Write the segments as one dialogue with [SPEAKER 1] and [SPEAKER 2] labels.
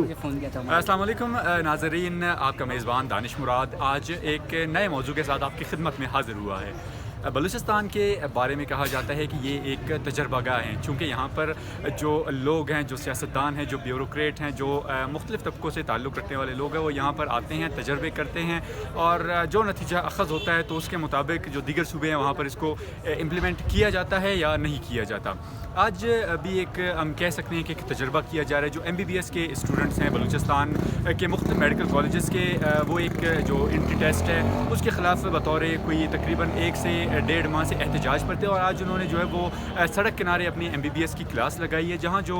[SPEAKER 1] السلام علیکم ناظرین، آپ کا میزبان دانش مراد آج ایک نئے موضوع کے ساتھ آپ کی خدمت میں حاضر ہوا ہے۔ بلوچستان کے بارے میں کہا جاتا ہے کہ یہ ایک تجربہ گاہ ہے، چونکہ یہاں پر جو لوگ ہیں، جو سیاستدان ہیں، جو بیوروکریٹ ہیں، جو مختلف طبقوں سے تعلق رکھنے والے لوگ ہیں، وہ یہاں پر آتے ہیں، تجربے کرتے ہیں اور جو نتیجہ اخذ ہوتا ہے تو اس کے مطابق جو دیگر صوبے ہیں وہاں پر اس کو امپلیمنٹ کیا جاتا ہے یا نہیں کیا جاتا۔ آج بھی ایک ہم کہہ سکتے ہیں کہ ایک تجربہ کیا جا رہا ہے۔ جو MBBS کے اسٹوڈنٹس ہیں بلوچستان کے مختلف میڈیکل کالجز کے، وہ ایک جو انٹری ٹیسٹ ہے اس کے خلاف بطور کوئی تقریباً 1 سے 1.5 ماہ سے احتجاج پر تھے، اور آج انہوں نے جو ہے وہ سڑک کنارے اپنی MBBS کی کلاس لگائی ہے، جہاں جو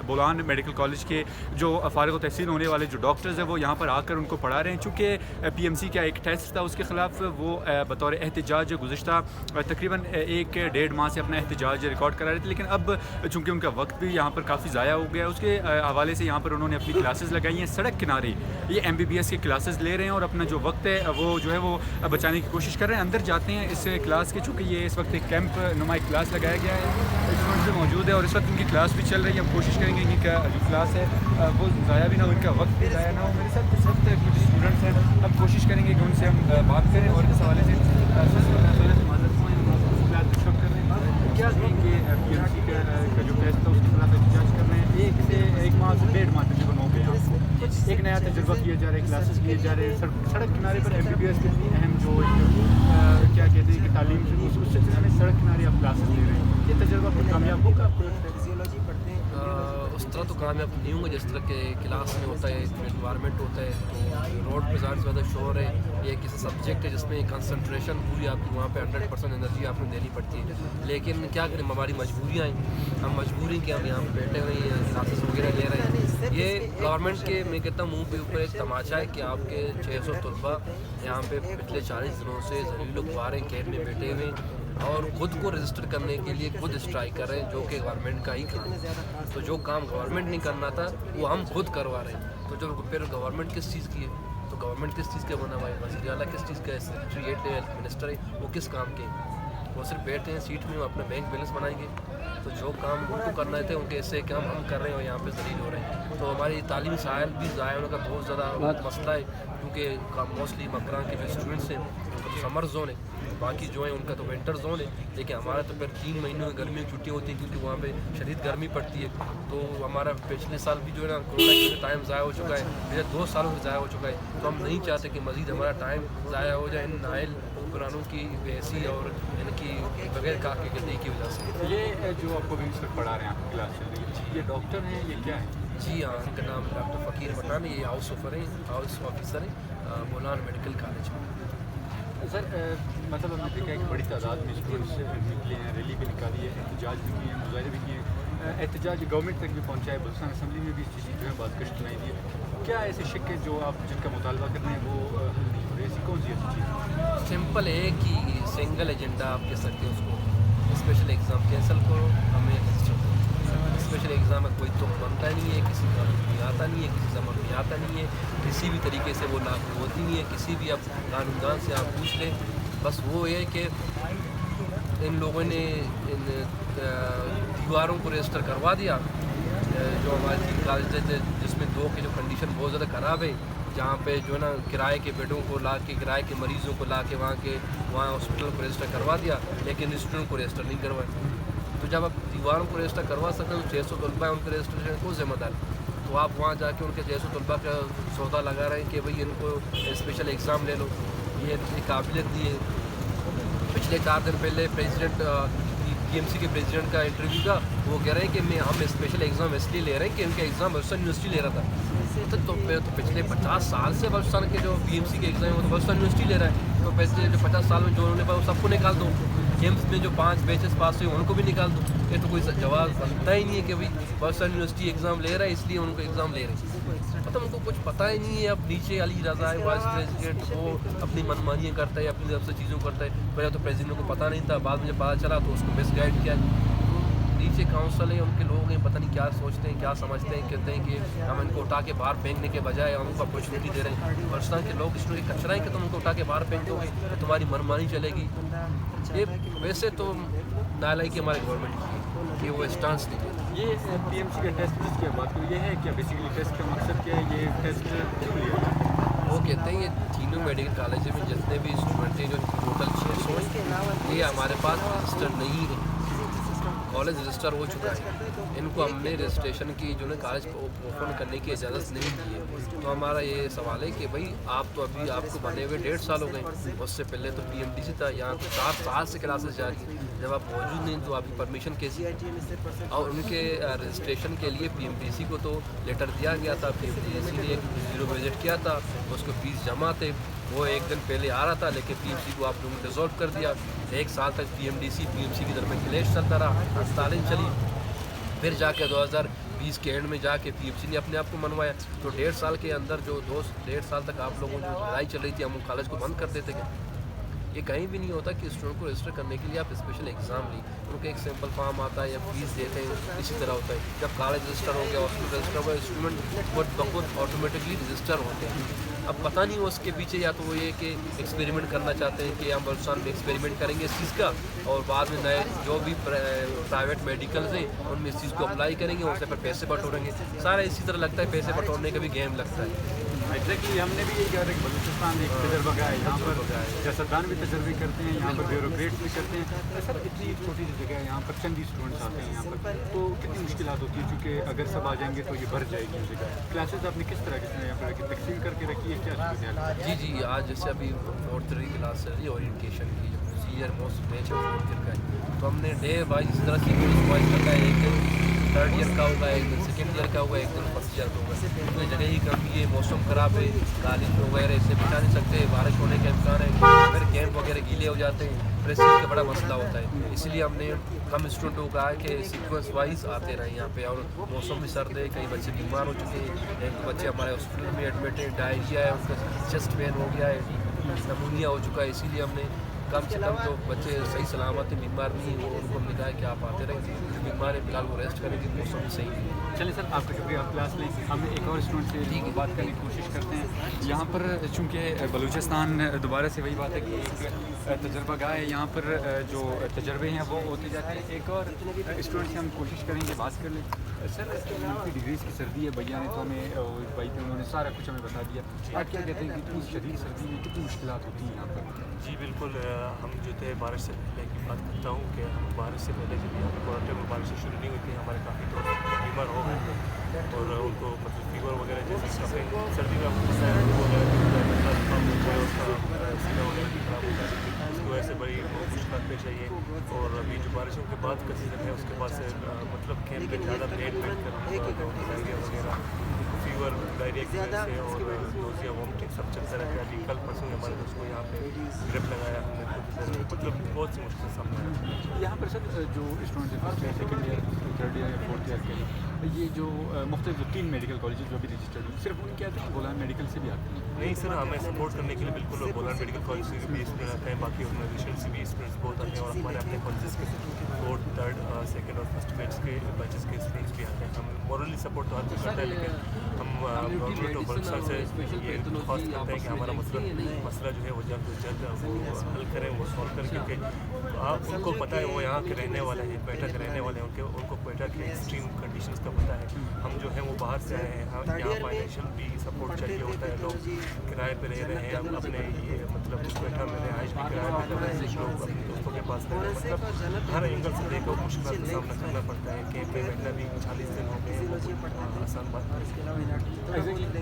[SPEAKER 1] بولان میڈیکل کالج کے جو فارغ و تحصیل ہونے والے جو ڈاکٹرز ہیں وہ یہاں پر آ کر ان کو پڑھا رہے ہیں۔ چونکہ PMC کا ایک ٹیسٹ تھا، اس کے خلاف وہ بطور احتجاج گزشتہ تقریباً 1.5 ماہ سے اپنا احتجاج ریکارڈ کرا رہے تھے، لیکن اب چونکہ ان کا وقت بھی یہاں پر کافی ضائع ہو گیا، اس کے حوالے سے یہاں پر انہوں نے اپنی کلاسز لگائی ہیں سڑک کنارے۔ یہ MBBS کی کلاسز لے رہے ہیں اور اپنا جو وقت ہے وہ جو ہے وہ بچانے کی کوشش کر رہے ہیں۔ اندر جاتے ہیں اس کلاس کے، چونکہ یہ اس وقت ایک کیمپ نما کلاس لگایا گیا ہے، اسٹوڈنٹس بھی موجود ہے اور اس وقت ان کی کلاس بھی چل رہی ہے۔ ہم کوشش کریں گے ان کا جو کلاس ہے وہ ضائع بھی نہ ہو، ان کا وقت بھی ضائع نہ ہو۔ میرے ساتھ اس وقت کچھ اسٹوڈنٹس ہیں، ہم کوشش کریں گے کہ ان سے ہم بات کریں اور اس حوالے سے کیا کہیں کہ PMC کا جو ٹیسٹ تھا اس کے خلاف احتجاج کر رہے ہیں۔ 1 سے 1 ماہ سے 1.5 ماہ تقریباً ہو گیا، ایک نیا تجربہ کیا جا رہا ہے، کلاسز کیے جا رہے ہیں سڑک کنارے پر۔ MBBS کے اہم جو کیا کہتے ہیں کہ تعلیم اس سلسلے میں سڑک کنارے آپ کلاسز لے رہے ہیں، یہ تجربہ بہت کامیاب ہوگا آپ کو؟
[SPEAKER 2] اس طرح تو کامیاب نہیں ہوں گا جس طرح کہ کلاس میں ہوتا ہے، انوائرمنٹ ہوتا ہے، تو روڈ پہ زیادہ شور ہے، یہ کسی سبجیکٹ ہے جس میں کنسنٹریشن پوری آپ کی وہاں پہ 100% انرجی آپ کو دینی پڑتی ہے۔ لیکن کیا کریں، ہماری مجبوریاں ہیں، ہم مجبوری کہ ہم یہاں پہ بیٹھے ہوئے ہیں، کلاسز وغیرہ لے رہے ہیں۔ یہ گورنمنٹ کے میں کہتا ہوں منہ کے اوپر ایک تماچا ہے کہ آپ کے 600 طلباء یہاں پہ پچھلے 40 دنوں سے ذلیل و خوار کیمپ میں بیٹھے ہوئے ہیں اور خود کو رجسٹر کرنے کے لیے خود اسٹرائک کر رہے ہیں، جو کہ گورنمنٹ کا ہی کام ہے۔ تو جو کام گورنمنٹ نہیں کرنا تھا وہ ہم خود کروا رہے ہیں۔ تو جو پھر گورنمنٹ کس چیز کی ہے، تو گورنمنٹ کس چیز کا بنا ہوا ہے، وزیر اعلیٰ کس چیز کا ہے، سیکریٹری ہے، منسٹر ہے، وہ کس کام کے ہیں؟ وہ صرف بیٹھے ہیں سیٹ میں، وہ اپنا بینک بیلنس بنائیں گے۔ تو جو کام ان کو کرنا تھے ان کے ایسے کام ہم کر رہے ہیں اور یہاں پہ ذلیل ہو رہے ہیں۔ تو ہماری تعلیمی ساحل بھی ضائع ہونے کا بہت زیادہ مسئلہ ہے، کیونکہ موسٹلی مکران کے جو اسٹوڈنٹس ہیں ان کا تو سمر زون ہے، باقی جو ہیں ان کا تو ونٹر زون ہے، لیکن ہمارا تو پھر 3 مہینوں میں گرمیوں کی چھٹیاں ہوتی ہیں کیونکہ وہاں پہ شدید گرمی پڑتی ہے۔ تو ہمارا پچھلے سال بھی جو ہے نا کورونا کے ٹائم ضائع ہو چکا ہے، پچھلے 2 سالوں سے ضائع ہو چکا ہے۔ تو ہم نہیں چاہتے کہ مزید ہمارا ٹائم ضائع ہو جائے ان نائل حکمرانوں کی بحثی اور ان کی بغیر کارکردگی کی وجہ سے۔
[SPEAKER 1] یہ جو آپ کو بھی اس وقت پڑھا رہے ہیں، آپ کی کلاس چل رہی ہے، یہ ڈاکٹر ہیں، یہ کیا ہے؟
[SPEAKER 2] جی ہاں، ان کا نام ڈاکٹر فقیر پٹھان ہے، یہ ہاؤس آفیسر ہیں بولان میڈیکل کالج میں۔
[SPEAKER 1] سر مطلب ہم نے دیکھا ہے کہ بڑی تعداد میں اسٹوڈنٹس نکلے ہیں، ریلی بھی نکالی ہے، احتجاج بھی کیے ہیں، مظاہرے بھی کیے ہیں، احتجاج گورنمنٹ تک بھی پہنچا ہے، بلوچستان اسمبلی میں بھی اس چیز کی جو ہے بات کش سنائی دی ہے۔ کیا ایسے شک ہے جو آپ جن کا مطالبہ کر رہے ہیں وہ حل نہیں ہو رہے، ایسی کون سی ایسی چیز؟
[SPEAKER 2] سمپل ہے کہ سنگل ایجنڈا آپ کہہ سکتے ہیں اس کو، اسپیشل ایگزام کینسل کرو، ہمیں رجسٹر کرو۔ اسپیشل ایگزام میں کوئی تو بنتا نہیں ہے، کسی کا میں آتا نہیں ہے، کسی زمان میں آتا نہیں ہے، کسی بھی طریقے سے وہ لاگو ہوتی نہیں ہے، کسی بھی آپ قانون سے آپ پوچھ لیں۔ بس وہ ہے کہ ان لوگوں نے ان دیواروں کو رجسٹر کروا دیا، جو ہمارے 3 کالجز تھے جس میں 2 کی جو کنڈیشن بہت زیادہ خراب ہے، جہاں پہ جو ہے نا کرائے کے بیڈوں کو لا کے، کرائے کے مریضوں کو لا کے وہاں ہاسپٹل کو رجسٹر کروا دیا، لیکن اسٹوڈنٹ کو رجسٹر نہیں کروائے۔ تو جب آپ دیواروں کو رجسٹر کروا سکتے ہیں تو 600 طلباء ان کے رجسٹریشن کو ذمہ دار، تو آپ وہاں جا کے ان کے 600 طلباء کا سودا لگا رہے ہیں کہ بھئی ان کو اسپیشل ایگزام لے لو، یہ اتنی قابلیت نہیں ہے۔ پچھلے 4 دن پہلے پریزیڈنٹ PMC کے پریزیڈنٹ کا انٹرویو تھا، وہ کہہ رہے ہیں کہ ہم اسپیشل ایگزام اس لیے لے رہے ہیں کہ ان کا ایگزام بلوچستان یونیورسٹی لے رہا تھا۔ تو پچھلے 50 سال سے بلوچستان کے جو PMC کے ایگزام وہ تو بلوچستان یونیورسٹی لے رہا ہے، تو پچھلے جو 50 سال میں جو انہوں نے پڑھا وہ سب کو نکال دو، ایمس میں جو 5 بیچز پاس ہوئے ان کو بھی نکال دو۔ یہ تو کوئی جواز بنتا ہی نہیں ہے کہ بھائی بلوچستان یونیورسٹی ایگزام لے رہا ہے اس لیے ان کو ایگزام لے رہے ہیں۔ مطلب ان کو کچھ پتہ ہی نہیں ہے۔ اب نیچے علی رضا ہے وائس پریزیڈنٹ، وہ اپنی منمانیاں کرتا ہے، اپنی طرف سے چیزوں کرتا ہے۔ پہلے تو پریزیڈنٹ کو پتہ نہیں تھا، بعد میں جب پتہ چلا تو اس کو مس گائڈ کیا۔ نیچے کاؤنسل ہیں، ان کے لوگ ہیں، پتہ نہیں کیا سوچتے ہیں، کیا سمجھتے ہیں، کہتے ہیں کہ ہم ان کو اٹھا کے باہر پھینکنے کے بجائے ہم کو اپرچونیٹی دے رہے ہیں۔ بلوچستان کے لوگ اس میں کچرا ہے کہ تم ان کو اٹھا کے باہر پھینک دو گے تو تمہاری منمانی چلے گی۔ یہ ویسے تو نالائکی ہمارے گورنمنٹ کی کہ وہ اسٹانس نہیں لیتے۔
[SPEAKER 1] یہ پی ایم سی کا ٹیسٹ کی بات کروں، یہ ہے کیا بیسیکلی ٹیسٹ کا مقصد کیا ہے، یہ ٹیسٹ کیوں لیا ہے؟
[SPEAKER 2] وہ کہتے ہیں یہ تینوں میڈیکل کالج میں جتنے بھی اسٹوڈنٹ ہیں جو ٹوٹل 600 ہیں، یہ ہمارے پاس رجسٹر نہیں ہے، کالج رجسٹر ہو چکا ہے، ان کو ہم نے رجسٹریشن کی جو ہے کالج اوپن کرنے کی اجازت نہیں دی ہے. تو ہمارا یہ سوال ہے کہ بھائی آپ تو ابھی آپ کو بنے ہوئے 1.5 سال ہو گئے، اس سے پہلے تو پی ایم ڈی سی تھا، یہاں تو 4 سال سے کلاسز جاری ہیں، جب آپ موجود نہیں تو آپ کی پرمیشن کیسی ہے؟ اور ان کے رجسٹریشن کے لیے پی ایم ڈی سی کو تو لیٹر دیا گیا تھا، پی ایم ڈی سی نے 0 وزٹ کیا تھا، اس کو فیس جمع تھے، وہ ایک دن پہلے آ رہا تھا، لیکن پی ایم سی کو آپ لوگوں نے ڈیزالو کر دیا. 1 سال تک پی ایم ڈی سی کی طرف میں کلیش چلتا رہا، ہڑتالیں چلی، پھر جا کے 2020 کے اینڈ میں جا کے پی ایم سی نے اپنے آپ کو منوایا. تو 1.5 سال کے اندر جو 1.5 سال تک آپ لوگوں جو لڑائی چل رہی تھی، ہم کالج کو بند کر دیتے گے. یہ کہیں بھی نہیں ہوتا کہ اسٹوڈنٹ کو رجسٹر کرنے کے لیے آپ اسپیشل ایگزام لیں، ان کو ایک سمپل فارم آتا ہے یا فیس دیتے ہیں، اسی طرح ہوتا ہے. جب کالج رجسٹر ہو گیا، ہاسپٹل رجسٹر ہو گیا، اسٹوڈنٹ خود بخود آٹومیٹکلی رجسٹر ہوتے ہیں. اب پتہ نہیں ہو اس کے پیچھے، یا تو وہ یہ کہ ایکسپیریمنٹ کرنا چاہتے ہیں کہ ہم بلوچستان میں ایکسپیریمنٹ کریں گے اس چیز کا، اور بعد میں نئے جو بھی پرائیویٹ میڈیکلز ہیں ان میں اس چیز کو اپلائی کریں گے، ان سے پھر پیسے بٹوریں گے. سارا اسی طرح لگتا ہے، پیسے بٹورنے کا بھی گیم لگتا ہے.
[SPEAKER 1] ایگزیکٹلی ہم نے بھی یہی کہا تھا کہ بلوچستان ایک تجربہ گاہ ہے، یہاں پر سیاستدان بھی تجربے کرتے ہیں، یہاں پر بیوروکریٹس بھی کرتے ہیں. سر اتنی چھوٹی سی جگہ ہے، یہاں پر چند ہی اسٹوڈنٹس آتے ہیں یہاں پر، تو کتنی مشکلات ہوتی ہیں؟ چونکہ اگر سب آ جائیں گے تو یہ بھر جائے گی جگہ. کلاسز آپ نے کس طرح یہاں پر تقسیم کر کے رکھی ہے، کیا صورتحال ہے؟
[SPEAKER 2] جی آج جیسے ابھی 4th کلاس چل رہی ہے اورینٹیشن کی، جو سینئر موسٹ بیچ ہے 4th ایئر کا ہے، تو ہم نے ڈے وائز اس طرح سیکوینس وائز رکھا ہے. ایک دن 3rd ایئر کا ہوگا، ایک دن 2nd ایئر کا ہوگا، ایک دن 1st ایئر کا ہوگا. کیونکہ جگہ ہی کم ہے، موسم خراب ہے، کالج وغیرہ اسے بٹھا نہیں سکتے، بارش ہونے کا امکان ہے، پھر کیمپ وغیرہ گیلے ہو جاتے ہیں، پھر اس چیز کا بڑا مسئلہ ہوتا ہے. اس لیے ہم نے ہم اسٹوڈنٹوں کو کہا کہ سیکوینس وائز آتے رہیں یہاں پہ. اور موسم بھی سرد ہے، کئی بچے بیمار ہو چکے ہیں، ایک دو بچے ہمارے ہاسپٹل میں ایڈمٹ ہیں، ڈائریا ہے، ان کا چیسٹ پین ہو گیا ہے، نمونیا ہو چکا ہے. اسی لیے ہم نے کم سے کم جو بچے صحیح سلامت ہیں، بیمار نہیں ہیں، ان کو ہم نے کہا ہے کہ آپ آتے رہیں. جو بیمار ہیں فی الحال وہ ریسٹ کریں گے، موسم صحیح ہے.
[SPEAKER 1] چلیے سر، آپ کا شکریہ، آپ کلاس لیں. ہم ایک اور اسٹوڈنٹ سے بات کرنے کی کوشش کرتے ہیں. یہاں پر چونکہ بلوچستان دوبارہ سے وہی بات ہے کہ ایک تجربہ گاہ ہے، یہاں پر جو تجربے ہیں وہ ہوتے جاتے ہیں. ایک اور اسٹوڈنٹ سے ہم کوشش کریں گے بات کر لیں. سر 90 ڈگریز کی سردی ہے، بھیا نے تو ہمیں بھائی تھے، انہوں نے سارا کچھ ہمیں بتا دیا. آپ کیا کہتے ہیں کہ اتنی شدید سردی میں کتنی مشکلات ہوتی ہیں یہاں پر؟
[SPEAKER 3] جی بالکل، ہم جو تھے بارش سے پہلے کی بات کرتا ہوں کہ ہم بارش سے پہلے جب یہاں پہ کوارنٹین میں بارشیں شروع نہیں ہوئی تھی، ہمارے کافی دوست بیمار ہو گئے تھے، اور ان کو مطلب فیور وغیرہ جیسے کافی سردی میں آپ کو پتہ ہے سینا وغیرہ بھی خراب ہوتا ہے، اس کی وجہ سے بڑی مشکلات پیش آئی ہے. اور ابھی جو بارشوں کے بعد کا سیزن ہے، اس کے بعد سے مطلب کیمپ میں زیادہ لیٹ کر ڈائریا وغیرہ، فیور ڈائریا کی وجہ سے، اور نوزیا وامٹنگ سب چلتا رہتا ہے. ابھی کل پرسوں ہمارے دوست کو یہاں پہ گرپ لگایا ہم نے، تو مطلب بہت سی مشکل سامنے آئی.
[SPEAKER 1] یہاں پر سر جو اسٹوڈنٹ ہیں first year, second year, 3rd year یا 4th ایئر کے لیے، یہ جو مختلف جو 3 میڈیکل کالجز جو بھی رجسٹرڈ ہیں، صرف ان کے آتے ہیں، بولان میڈیکل سے بھی آتے ہیں؟
[SPEAKER 3] نہیں سر، ہمیں سپورٹ کرنے کے لیے بالکل بولان میڈیکل کالج سے بھی اسٹوڈنٹ آتے ہیں، باقی آرگنائزیشن سے بھی اسٹوڈنٹس بہت آتے ہیں، اور ہمارے اپنے کالجز کے 4th 3rd 2nd اور 1st بیچ کے اسٹوڈنٹس بھی آتے ہیں. ہم مورلی سپورٹ تو ہر کوئی کرتا ہے، لیکن ہم گورنمنٹ آف بلوچستان سے یہ درخواست کرتے ہیں کہ ہمارا مسئلہ جو ہے وہ جلد از جلد وہ حل کریں، وہ سالو کریں. کیونکہ آپ ان کو پتہ ہے وہ یہاں کے رہنے والے ہیں، کوئٹہ کے رہنے والے ہیں، ان کو کوئٹہ کے ایکسٹریم کنڈیشنز کا پتہ ہے. ہم جو ہیں وہ باہر سے آئے ہیں، یہاں فائنینشیل بھی سپورٹ چاہیے ہوتا ہے. لوگ کرائے پہ رہ رہے ہیں، ہم اپنے یہ مطلب کوئٹہ میں رہائش بھی کرائے پہ کر رہے ہیں، لوگ اپنے دوستوں کے پاس رہ رہے ہیں. مطلب ہر اینگل سے دیکھو مشکلات کا سامنا کرنا پڑتا ہے. کیمپ میں بیٹھنا بھی 40 دن ہو گئے، آسان بات نہیں.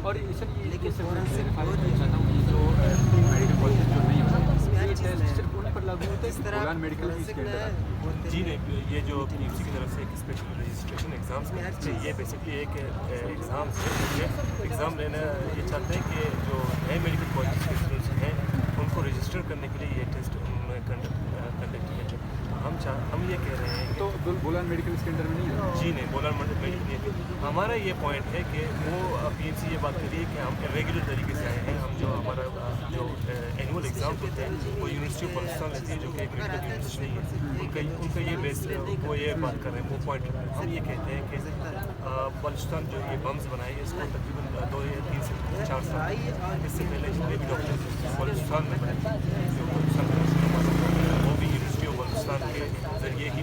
[SPEAKER 1] اور یہ سب چاہتا ہوں کہ جو 3 میڈیکل کالجز جو نہیں ہوتے، یہ ٹیسٹ صرف ان پر لاگو ہوتا ہے کہ بولان میڈیکل بھی اس کے اندر آتا ہے؟
[SPEAKER 3] جی نہیں، یہ جو پی ایم سی کی طرف سے ایک اسپیشل رجسٹریشن ایگزامس کا، یہ بیسکلی ایک ایگزام ہے. ایگزام لینا یہ چاہتے ہیں کہ جو نئے میڈیکل کالجز کے اسٹوڈنٹس ہیں ان کو رجسٹر کرنے کے لیے یہ ٹیسٹ کنڈکٹ کیا جائے. ہم یہ کہہ رہے ہیں
[SPEAKER 1] تو بولان میڈیکل اس کے اندر میں نہیں ہے؟
[SPEAKER 3] جی نہیں، بولان میڈیکل نہیں. ہمارا یہ پوائنٹ ہے کہ وہ پی ایم سی یہ بات کر رہی ہے کہ ہم ریگولر طریقے سے آئے ہیں. ہم جو ہمارا جو اینول ایگزام ہوتے ہیں وہ یونیورسٹی آف بلوچستان لیتی ہے، جو کہ ایک میڈیکل یونیورسٹی نہیں ہے. ان کا یہ بیس وہ یہ بات کر رہے ہیں، وہ پوائنٹ ہم یہ کہتے ہیں کہ بلوچستان جو یہ بمز بنائے اس کو تقریباً 2 یا 3 سے 4 سال اس سے پہلے جتنے بھی ڈاکٹر بلوچستان میں بنے، جو بلوچستان وہ بھی یونیورسٹی آف بلوچستان کے ذریعے ہی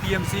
[SPEAKER 1] PMC